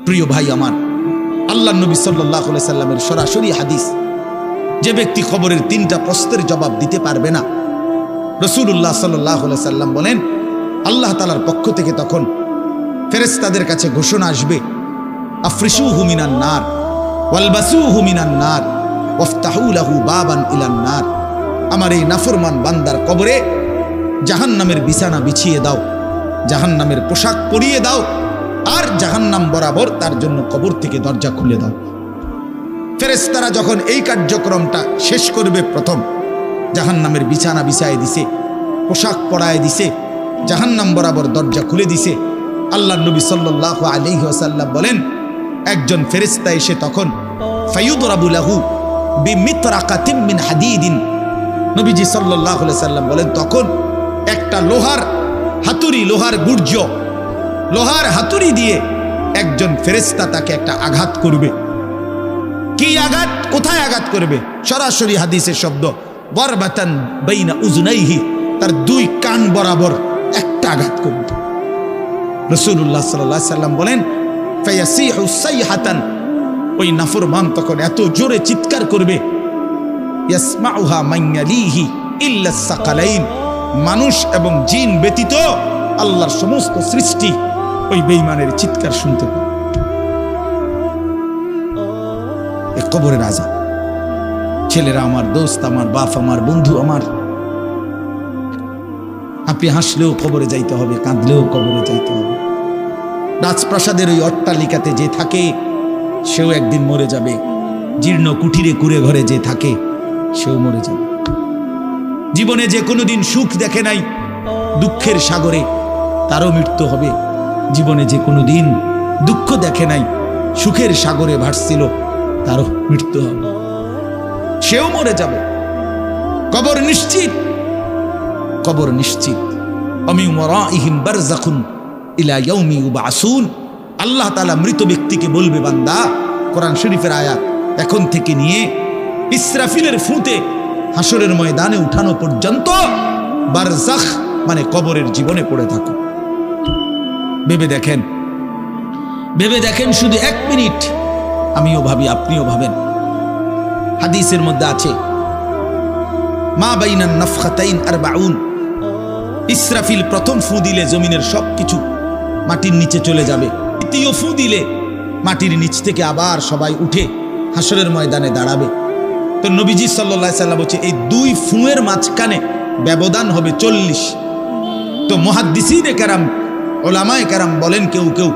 প্রিয় ভাই আমার, আল্লাহ নবী সাল্লাল্লাহু আলাইহি সাল্লামের সরাসরি হাদিস, যে ব্যক্তি কবরের 3টা প্রশ্নের জবাব দিতে পারবে না, রাসূলুল্লাহ সাল্লাল্লাহু আলাইহি সাল্লাম বলেন আল্লাহ তাআলার পক্ষ থেকে তখন ফেরেশতাদের কাছে ঘোষণা আসবে, আফরিশুহু মিনান নার ওয়ালবাসুহু মিনান নার ওয়াফতাহু লাহু বাবান ইলান নার। আমার এই নাফরমান বান্দার কবরে জাহান্নামের বিছানা বিছিয়ে দাও, জাহান্নামের পোশাক পরিয়ে দাও, আর জাহান্নাম বরাবর তার জন্য কবর থেকে দরজা খুলে দাও। ফেরেশতারা যখন এই কার্যক্রমটা শেষ করবে, প্রথম জাহান্নামের বিছানা বিছায় দিছে, পোশাক পরায় দিছে, জাহান্নাম বরাবর দরজা খুলে দিছে, আল্লাহ নবী সাল্লাল্লাহু আলাইহি ওয়াসাল্লাম বলেন একজন ফেরেশতা এসে তখন ফায়ুদরাবু লাহু বিমিতরাকাতিন মিন হাদিদিন, নবীজি সাল্লাল্লাহু আলাইহি সাল্লাম বলেন তখন একটা লোহার হাতুড়ি, লোহার গুর্জ, লোহার হাতুড়ি দিয়ে একজন ফেরেশতা তাকে একটা আঘাত করবে। কি আঘাত, কোথায় আঘাত করবে? সরাসরি হাদিসের শব্দ, বরবাতান বাইনা উজনাইহি, তার 2 কান বরাবর একটা আঘাত করবে। রাসূলুল্লাহ সাল্লাল্লাহু আলাইহি সাল্লাম বলেন ফায়াসিহু সাইহাতান, ওই নাফরমান তখন এত জোরে চিৎকার করবে, ইয়াসমাউহা মান ইয়ালিহি ইল্লা সাকালাইন, মানুষ এবং জিন ব্যতীত আল্লাহর সমস্ত সৃষ্টি ওই বেঈমানের চিৎকার শুনতে পাবে। এই কবরের আযাব, ছেলেরা আমার, দোস্ত আমার, বাপ আমার, বন্ধু আমার, আপনি হাসলেও কবরে যাইতে হবে, কাঁদলেও কবরে যাইতে হবে। রাজপ্রাসাদের ওই অট্টালিকাতে যে থাকে সেও একদিন মরে যাবে, জীর্ণ কুঠিরে কুড়ে ঘরে যে থাকে সেও মরে যাবে। জীবনে যে কোনোদিন সুখ দেখে নাই দুঃখের সাগরে, তারও মৃত্যু হবে। জীবনে যে কোনোদিন দুঃখ দেখে নাই সুখের সাগরে ভাসছিল, তারও মৃত্যু হবে, সেও মরে যাবে। কবর নিশ্চিত, কবর নিশ্চিত। আমিন ওয়ারাইহিম বারযাখুন ইলা ইয়াউমি ইউবআসুন, আল্লাহ তাআলা মৃত ব্যক্তিকে বলবে, বান্দা, কোরআন শরীফের আয়াত, এখন থেকে নিয়ে ইসরাফিলের ফুঁতে হাসরের ময়দানে উঠানো পর্যন্ত বারযাখ মানে কবরের জীবনে পড়ে থাকো। ভেবে দেখেন, ভেবে দেখেন, শুধু 1 মিনিট, আমিও ভাবি, আপনিও ভাবেন। হাদিসের মধ্যে আছে মা বাইনান নাফখাতাইন 40, ইসরাফিল প্রথম ফু দিলে জমিনের সবকিছু মাটির নিচে চলে যাবে, দ্বিতীয় ফু দিলে মাটির নিচ থেকে আবার সবাই উঠে হাসরের ময়দানে দাঁড়াবে। তো নবীজি সাল্লাল্লাহু আলাইহি সাল্লাম বলছে এই 2 ফুঁয়ের মাঝখানে ব্যবধান হবে 40। তো মুহাদ্দিসিনে কেরাম, উলামায়ে কেরাম বলেন কেউ কেউ